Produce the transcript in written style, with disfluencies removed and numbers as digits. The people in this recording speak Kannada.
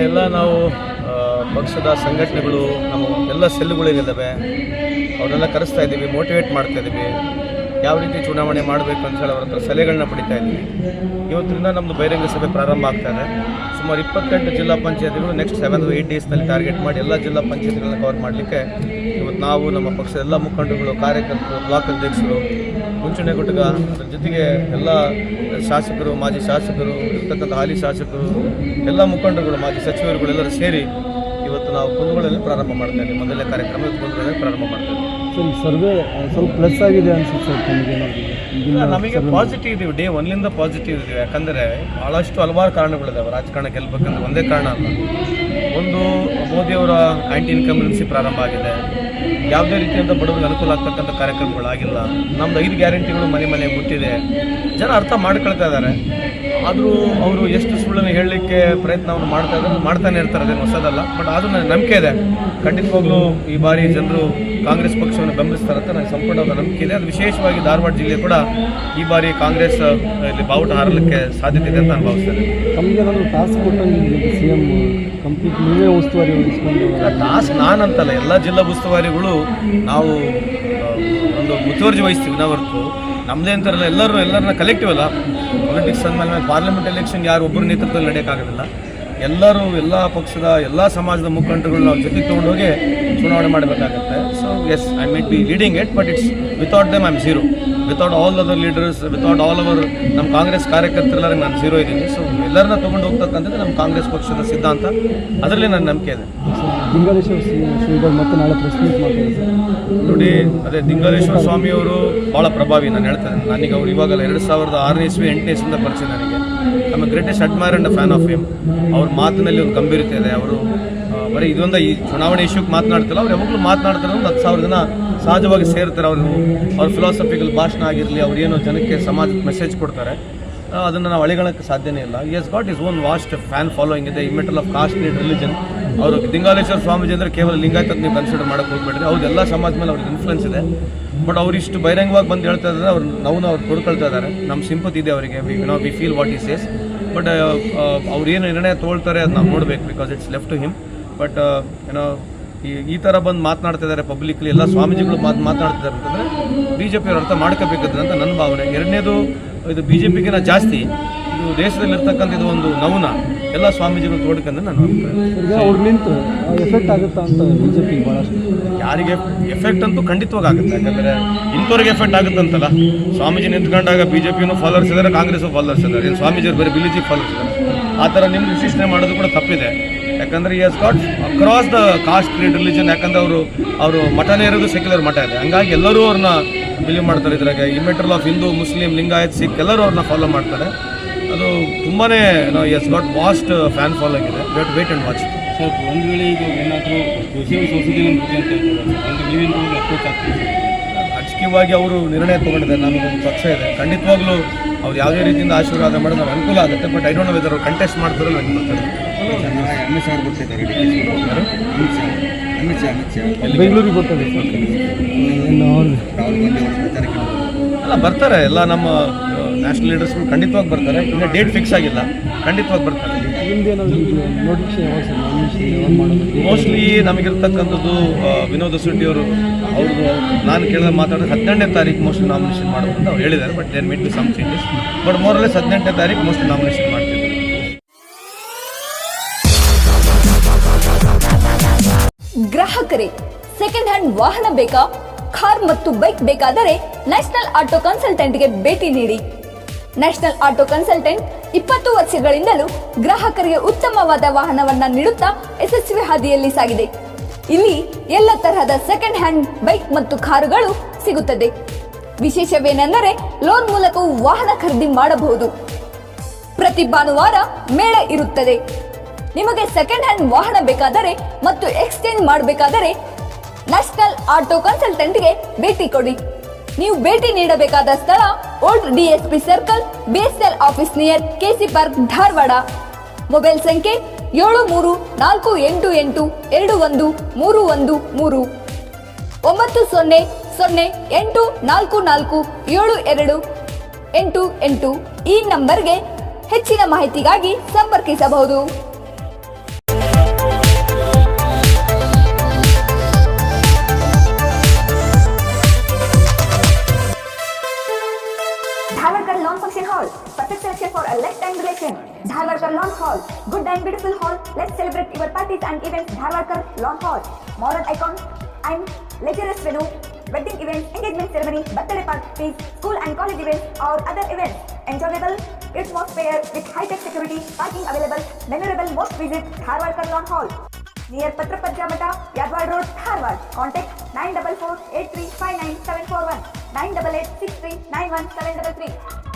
ಎಲ್ಲ ನಾವು ಪಕ್ಷದ ಸಂಘಟನೆಗಳು ನಮ್ಮ ಎಲ್ಲ ಸೆಲ್ಲುಗಳೇನಿದ್ದಾವೆ ಅವನ್ನೆಲ್ಲ ಕರೆಸ್ತಾ ಇದ್ದೀವಿ, ಮೋಟಿವೇಟ್ ಮಾಡ್ತಾ ಇದ್ದೀವಿ. ಯಾವ ರೀತಿ ಚುನಾವಣೆ ಮಾಡಬೇಕು ಅಂತ ಹೇಳಿ ಅವ್ರ ಹತ್ರ ಸಲಹೆಗಳನ್ನ ಪಡಿತಾ ಇದ್ದೀವಿ. ಇವತ್ತಿನಿಂದ ನಮ್ಮದು ಬಹಿರಂಗ ಸಭೆ ಪ್ರಾರಂಭ ಆಗ್ತಾ ಇದೆ. ಸುಮಾರು 28 ಜಿಲ್ಲಾ ಪಂಚಾಯತಿಗಳು ನೆಕ್ಸ್ಟ್ 7 to 8 ಡೇಸ್ನಲ್ಲಿ ಟಾರ್ಗೆಟ್ ಮಾಡಿ ಎಲ್ಲ ಜಿಲ್ಲಾ ಪಂಚಾಯತಿಗಳನ್ನ ಕವರ್ ಮಾಡಲಿಕ್ಕೆ ಇವತ್ತು ನಾವು ನಮ್ಮ ಪಕ್ಷದ ಎಲ್ಲ ಮುಖಂಡರುಗಳು, ಕಾರ್ಯಕರ್ತರು, ಬ್ಲಾಕ್ ಅಧ್ಯಕ್ಷರು, ಮುಂಚೂಣಿ ಘಟಕ, ಅದರ ಜೊತೆಗೆ ಎಲ್ಲ ಶಾಸಕರು, ಮಾಜಿ ಶಾಸಕರು, ಇರ್ತಕ್ಕಂಥ ಹಾಲಿ ಶಾಸಕರು, ಎಲ್ಲ ಮುಖಂಡರುಗಳು, ಮಾಜಿ ಸಚಿವರುಗಳೆಲ್ಲರೂ ಸೇರಿ ಇವತ್ತು ನಾವು ಕುಂದಗೋಳಲ್ಲಿ ಪ್ರಾರಂಭ ಮಾಡ್ತಾ ಇದ್ದೀವಿ. ಮೊದಲನೇ ಕಾರ್ಯಕ್ರಮ ಕುಂದಗೋಳಲ್ಲಿ ಪ್ರಾರಂಭ ಮಾಡ್ತಾ ಇದ್ದೀವಿ. ಸರ್ವೆ ಸ್ವಲ್ಪ ಪ್ಲಸ್ ಆಗಿದೆ ಅನಿಸುತ್ತೆ ನಮಗೆ ಪಾಸಿಟಿವ್ ಇದೀವಿ, ಡೇ 1 ಪಾಸಿಟಿವ್ ಇದೀವಿ. ಯಾಕಂದರೆ ಭಾಳಷ್ಟು ಹಲವಾರು ಕಾರಣಗಳಿದ್ದಾವೆ. ರಾಜಕಾರಣ ಗೆಲ್ಲಬೇಕಂದ್ರೆ ಒಂದೇ ಕಾರಣ ಅಲ್ಲ. ಒಂದು, ಮೋದಿಯವರ ಆ್ಯಂಟಿ ಇನ್ಕಂಬೆನ್ಸಿ ಪ್ರಾರಂಭ ಆಗಿದೆ. ಯಾವುದೇ ರೀತಿಯಿಂದ ಬಡವರಿಗೆ ಅನುಕೂಲ ಆಗ್ತಕ್ಕಂಥ ಕಾರ್ಯಕ್ರಮಗಳಾಗಿಲ್ಲ. ನಮ್ಮದು 5 ಗ್ಯಾರಂಟಿಗಳು ಮನೆ ಮನೆ ಮುಟ್ಟಿದೆ. ಜನ ಅರ್ಥ ಮಾಡ್ಕೊಳ್ತಾ ಇದ್ದಾರೆ. ಆದರೂ ಅವರು ಎಷ್ಟು ಸುಳ್ಳನ್ನು ಹೇಳಲಿಕ್ಕೆ ಪ್ರಯತ್ನವನ್ನು ಮಾಡ್ತಾನೆ ಇರ್ತಾರೆ, ಅದೇನು ಹೊಸದಲ್ಲ. ಬಟ್ ಆದರೂ ನನಗೆ ನಂಬಿಕೆ ಇದೆ, ಖಂಡಿತವಾಗ್ಲೂ ಈ ಬಾರಿ ಜನರು ಕಾಂಗ್ರೆಸ್ ಪಕ್ಷವನ್ನು ಬೆಂಬಲಿಸ್ತಾರೆ ಅಂತ ನನಗೆ ಸಂಪೂರ್ಣವಾದ ನಂಬಿಕೆ ಇದೆ. ಅದು ವಿಶೇಷವಾಗಿ ಧಾರವಾಡ ಜಿಲ್ಲೆ ಕೂಡ ಈ ಬಾರಿ ಕಾಂಗ್ರೆಸ್ ಇಲ್ಲಿ ಬಾವುಟ ಹಾರಲಿಕ್ಕೆ ಸಾಧ್ಯತೆ ಇದೆ ಅಂತ ನಾನು ಭಾವಿಸ್ತೇನೆ. ತಮಗೇನಾದರೂ ಟಾಸ್ಕ್ ಕೊಟ್ಟಂಗೆ CM ಕಂಪ್ಲೀಟ್ ನೀವೇ ಉಸ್ತುವಾರಿ ವಹಿಸ್ಕೊಂಡು? ಟಾಸ್ಕ್ ನಾನಂತಲ್ಲ, ಎಲ್ಲ ಜಿಲ್ಲಾ ಉಸ್ತುವಾರಿಗಳು ನಾವು ಒಂದು ಮುತುವರ್ಜಿ ವಹಿಸ್ತೀವಿ. ನಾವು ಹೊರತು ನಮ್ಮದೇ ಅಂತಾರಲ್ಲ, ಎಲ್ಲರನ್ನ ಕಲೆಕ್ಟಿವ್ ಅಲ್ಲ. ಪೊಲಿಟಿಕ್ಸ್ ಅಂದಮೇಲೆ ಪಾರ್ಲಿಮೆಂಟ್ ಎಲೆಕ್ಷನ್ ಯಾರು ಒಬ್ಬರು ನೇತೃತ್ವದಲ್ಲಿ ನಡೆಯೋಕ್ಕಾಗೋದಿಲ್ಲ. ಎಲ್ಲರೂ, ಎಲ್ಲ ಪಕ್ಷದ, ಎಲ್ಲ ಸಮಾಜದ ಮುಖಂಡರುಗಳು ನಾವು ಜೊತೆಗೆ ತೊಗೊಂಡೋಗಿ ಚುನಾವಣೆ ಮಾಡಬೇಕಾಗತ್ತೆ. So yes, I might be leading it, but it's without them I am zero. Without all other leaders, without all our ನಮ್ಮ ಕಾಂಗ್ರೆಸ್ ಕಾರ್ಯಕರ್ತರೆಲ್ಲರಿಗೆ ನಾನು ಝೀರೋ ಇದ್ದೀನಿ. ಸೊ ಎಲ್ಲರನ್ನ ತೊಗೊಂಡು ಹೋಗ್ತಕ್ಕಂಥದ್ದು ನಮ್ಮ ಕಾಂಗ್ರೆಸ್ ಪಕ್ಷದ ಸಿದ್ಧಾಂತ. ಅದರಲ್ಲಿ ನನ್ನ ನಂಬಿಕೆ ಇದೆ. ಮತ್ತೆ ನಾಳೆ ಪ್ರೆಸ್ ಮೀಟ್ ಮಾಡ್ತಾರೆ ನೋಡಿ. ಅದೇ ದಿಂಗಾಲೇಶ್ವರ ಸ್ವಾಮಿಯವರು ಭಾಳ ಪ್ರಭಾವಿ. ನಾನು ಹೇಳ್ತೇನೆ, ನನಗೆ ಅವ್ರು ಇವಾಗಲ್ಲ, 2006 ಇಸ್ವಿ 8ನೇ ಇಸ್ವಿಯಿಂದ ಪರಿಚಯ ನನಗೆ. ನಮ್ಮ greatest admire and fan of him. ಅವ್ರ ಮಾತಿನಲ್ಲಿ ಒಂದು ಗಂಭೀರತೆ ಇದೆ. ಅವರು ಬರೀ ಇದೊಂದು ಈ ಚುನಾವಣೆ ಇಶ್ಯೂಗೆ ಮಾತನಾಡ್ತಿಲ್ಲ, ಅವ್ರು ಯಾವಾಗಲೂ ಮಾತನಾಡ್ತಾರೆ. ಒಂದು 10,000 ಜನ ಸಹಜವಾಗಿ ಸೇರ್ತಾರೆ. ಅವ್ರ ಫಿಲಾಸಫಿಕಲ್ ಭಾಷಣ ಆಗಿರಲಿ, ಅವ್ರು ಏನು ಜನಕ್ಕೆ ಸಮಾಜಕ್ಕೆ ಮೆಸೇಜ್ ಕೊಡ್ತಾರೆ, ಅದನ್ನು ನಾವು ಅಳಿಗಳಕ್ಕೆ ಸಾಧ್ಯನೇ ಇಲ್ಲ. He has got his own vast fan following ಇದೆ. Immaterial of caste need religion. ಅವರು ದಿಂಗಾಲೇಶ್ವರ ಸ್ವಾಮೀಜಿ ಅಂದರೆ ಕೇವಲ ಲಿಂಗಾಯತ ನೀವು ಕನ್ಸಿಡರ್ ಮಾಡೋಕ್ಕೆ ಹೋಗ್ಬೇಡ್ರಿ. ಅವ್ರು ಎಲ್ಲ ಸಮಾಜ ಮೇಲೆ ಅವ್ರಿಗೆ ಇನ್ಫ್ಲುಯೆನ್ಸ್ ಇದೆ. ಬಟ್ ಅವ್ರು ಇಷ್ಟು ಬಹಿರಂಗವಾಗಿ ಬಂದು ಹೇಳ್ತಾ ಇದ್ದಾರೆ, ಅವ್ರು ಕೊಡ್ಕೊಳ್ತಾ ಇದ್ದಾರೆ. ನಮ್ಮ ಸಿಂಪತಿ ಇದೆ ಅವರಿಗೆ. We feel what he says. But ಅವ್ರು ಏನು ನಿರ್ಣಯ ತೊಗೊಳ್ತಾರೆ ಅದು ನಾವು ನೋಡಬೇಕು, because it's left to him. But ಏನೋ ಈ ಥರ ಬಂದು ಮಾತನಾಡ್ತಾ ಇದ್ದಾರೆ ಪಬ್ಲಿಕ್ಲಿ, ಎಲ್ಲ ಸ್ವಾಮೀಜಿಗಳು ಮಾತನಾಡ್ತಿದ್ದಾರೆ ಅಂತಂದರೆ BJP ಅವ್ರು ಅರ್ಥ ಮಾಡ್ಕೋಬೇಕಂತ ಅಂತ ನನ್ನ ಭಾವನೆ. ಎರಡನೇದು, ಇದು BJPಗಿನ ಜಾಸ್ತಿ ಇದು ದೇಶದಲ್ಲಿರ್ತಕ್ಕಂಥ ಇದು ಒಂದು ನೌನ ಎಲ್ಲ ಸ್ವಾಮೀಜಿಗಳು ತೋಡ್ಕಂದ್ರೆ ನಾನು ಅವ್ರು ನಿಂತು ಎಫೆಕ್ಟ್ ಆಗುತ್ತಾ ಅಂತ BJP ಭಾಳಷ್ಟು. ಯಾರಿಗೆ ಎಫೆಕ್ಟ್ ಅಂತೂ ಖಂಡಿತವಾಗಿ ಆಗುತ್ತೆ. ಯಾಕಂದರೆ ಇಂಥವ್ರಿಗೆ ಎಫೆಕ್ಟ್ ಆಗುತ್ತಂತಲ್ಲ. ಸ್ವಾಮೀಜಿ ನಿಂತ್ಕೊಂಡಾಗ BJPನೂ ಫಾಲೋವರ್ಸ್ ಇದ್ದಾರೆ, ಕಾಂಗ್ರೆಸ್ಸು ಫಾಲೋವರ್ಸ್ ಇದ್ದಾರೆ. ಏನು ಸ್ವಾಮೀಜಿಯವ್ರು ಬರೀ BJP ಫಾಲೋವರ್ಸ್ ಇದ್ದಾರೆ. ಆ ಥರ ನಿಮ್ಗೆ ವಿಶಿಷ್ಟನೆ ಮಾಡೋದು ಕೂಡ ತಪ್ಪಿದೆ. ಯಾಕಂದರೆ ಈ has got across the cost, Creed, religion. ಯಾಕಂದರೆ ಅವರು ಮಠನೇ ಇರೋದು ಸೆಕ್ಯುಲರ್ ಮಠ ಇದೆ. ಹಂಗಾಗಿ ಎಲ್ಲರೂ ಅವ್ರನ್ನ ಬಿಲೀವ್ ಮಾಡ್ತಾರೆ. ಇದ್ರಾಗ ಇಮೆಟಲ್ ಆಫ್ ಹಿಂದೂ, ಮುಸ್ಲಿಂ, ಲಿಂಗಾಯತ್, ಸಿಖ್ ಎಲ್ಲರೂ ಅವ್ರನ್ನ ಫಾಲೋ ಮಾಡ್ತಾರೆ. ಅದು ತುಂಬಾ has got vast fan following ಇದೆ. Wait and watch. ಸರ್, ಒಂದು ವೇಳೆ ಈಗ ಏನಾದರೂ ಸೋಸಿಗೆ ನೀವೇನು ಅಪ್ರೋಚ್ ಆಗ್ತೀವಿ? ರಾಜಕೀಯವಾಗಿ ಅವರು ನಿರ್ಣಯ ತೊಗೊಂಡಿದ್ದಾರೆ. ನಮಗೊಂದು ಪಕ್ಷ ಇದೆ. ಖಂಡಿತವಾಗ್ಲೂ ಅವ್ರು ಯಾವುದೇ ರೀತಿಯಿಂದ ಆಶೀರ್ವಾದ ಮಾಡೋದು ನಮ್ಗೆ ಅನುಕೂಲ ಆಗುತ್ತೆ. But I don't know whether ಅವ್ರು ಕಂಟೆಸ್ಟ್ ಮಾಡ್ತಾರೆ ನನಗೆ ಗೊತ್ತಿಲ್ಲ. ಅಮಿತ್ ಶಾ ಬರ್ತಿದ್ದಾರೆ. ಅಮಿತ್ ಶಾ ಬೆಂಗಳೂರಿಗೆ ಬರ್ತಾರೆ. ಅಲ್ಲ, ಬರ್ತಾರೆ. ಎಲ್ಲ ನಮ್ಮ ನ್ಯಾಷನಲ್ ಲೀಡರ್ಸ್ಗಳು ಖಂಡಿತವಾಗಿ ಬರ್ತಾರೆ. ಇನ್ನು ಡೇಟ್ ಫಿಕ್ಸ್ ಆಗಿಲ್ಲ, ಖಂಡಿತವಾಗಿ ಬರ್ತಾರೆ. ಮೋಸ್ಟ್ಲಿ ನಮಗಿರ್ತಕ್ಕಂಥದ್ದು ವಿನೋದ್ ಶೆಟ್ಟಿ ಅವರು ನಾನು ಕೇಳಿದ ಮಾತಾಡಿದ್ರೆ 18ನೇ ತಾರೀಕು ಮೋಸ್ಟ್ಲಿ ನಾಮಿನೇಷನ್ ಮಾಡೋದು ಅಂತ ಅವ್ರು ಹೇಳಿದ್ದಾರೆ. But there might be some changes. But more or less 18ನೇ ತಾರೀಕು ಮೋಸ್ಟ್ಲಿ ನಾಮಿನೇಷನ್ ಮಾಡ್ತಿದ್ದಾರೆ. ಗ್ರಾಹಕರೇ, ಸೆಕೆಂಡ್ ಹ್ಯಾಂಡ್ ವಾಹನ ಬೇಕಾ? ಕಾರ್ ಮತ್ತು ಬೈಕ್ ಬೇಕಾದರೆ ನ್ಯಾಷನಲ್ ಆಟೋ ಕನ್ಸಲ್ಟೆಂಟ್ಗೆ ಭೇಟಿ ನೀಡಿ. ನ್ಯಾಷನಲ್ ಆಟೋ ಕನ್ಸಲ್ಟೆಂಟ್ 20 ವರ್ಷಗಳಿಂದಲೂ ಗ್ರಾಹಕರಿಗೆ ಉತ್ತಮವಾದ ವಾಹನವನ್ನ ನೀಡುತ್ತಾ ಯಶಸ್ವಿ ಹಾದಿಯಲ್ಲಿ ಸಾಗಿದೆ. ಇಲ್ಲಿ ಎಲ್ಲ ತರಹದ ಸೆಕೆಂಡ್ ಹ್ಯಾಂಡ್ ಬೈಕ್ ಮತ್ತು ಕಾರುಗಳು ಸಿಗುತ್ತದೆ. ವಿಶೇಷವೇನೆಂದರೆ ಲೋನ್ ಮೂಲಕವೂ ವಾಹನ ಖರೀದಿ ಮಾಡಬಹುದು. ಪ್ರತಿ ಭಾನುವಾರ ಮೇಳ ಇರುತ್ತದೆ. ನಿಮಗೆ ಸೆಕೆಂಡ್ ಹ್ಯಾಂಡ್ ವಾಹನ ಬೇಕಾದರೆ ಮತ್ತು ಎಕ್ಸ್ಚೇಂಜ್ ಮಾಡಬೇಕಾದರೆ ನ್ಯಾಷನಲ್ ಆಟೋ ಕನ್ಸಲ್ಟೆಂಟ್ಗೆ ಭೇಟಿ ಕೊಡಿ. ನೀವು ಭೇಟಿ ನೀಡಬೇಕಾದ ಸ್ಥಳ old DSP circle, BSL office near KC park, Dharwad. Mobile ಸಂಖ್ಯೆ 7348821313 9008447288. ಈ ನಂಬರ್ಗೆ ಹೆಚ್ಚಿನ ಮಾಹಿತಿಗಾಗಿ ಸಂಪರ್ಕಿಸಬಹುದು. Dharwarkar Lawn Function Hall, perfect selection for a lifetime relation. Dharwarkar Lawn Hall, good and beautiful hall. Let's celebrate your parties and events. Dharwarkar Lawn Hall, modern icon and luxurious venue, wedding events, engagement ceremony, birthday parties, school and college events or other events. Enjoyable atmosphere with high-tech security, parking available, memorable. Most visit Dharwarkar Lawn Hall, near Patrapajja Mata, Yadwad Road, Dharwad. Contact 944-8359-741, 988-6391-733.